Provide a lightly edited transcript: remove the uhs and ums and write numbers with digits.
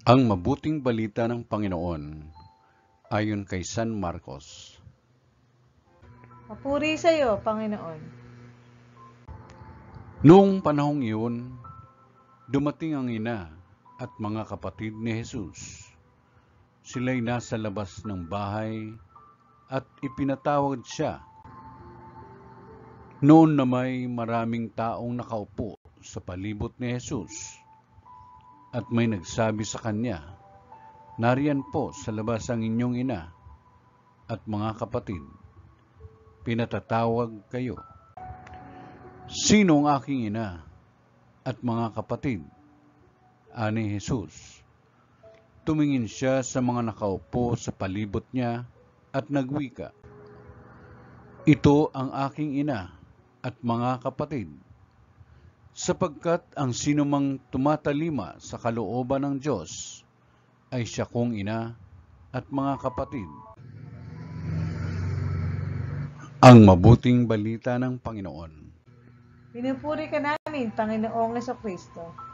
Ang mabuting balita ng Panginoon ayon kay San Marcos. Papuri sa iyo, Panginoon. Noong panahong iyon, dumating ang ina at mga kapatid ni Jesus. Sila'y nasa labas ng bahay at ipinatawag siya. Noon na may maraming taong nakaupo sa palibot ni Jesus at may nagsabi sa kanya, "Nariyan po sa labas ang inyong ina at mga kapatid, pinatatawag kayo." "Sino ang aking ina at mga kapatid?" ani Jesus. Tumingin siya sa mga nakaupo sa palibot niya at nagwika, "Ito ang aking ina at mga kapatid, sapagkat ang sinumang tumatalima sa kalooban ng Diyos ay siya kong ina at mga kapatid." Ang mabuting balita ng Panginoon. Pinupuri ka namin, Panginoong Jesucristo.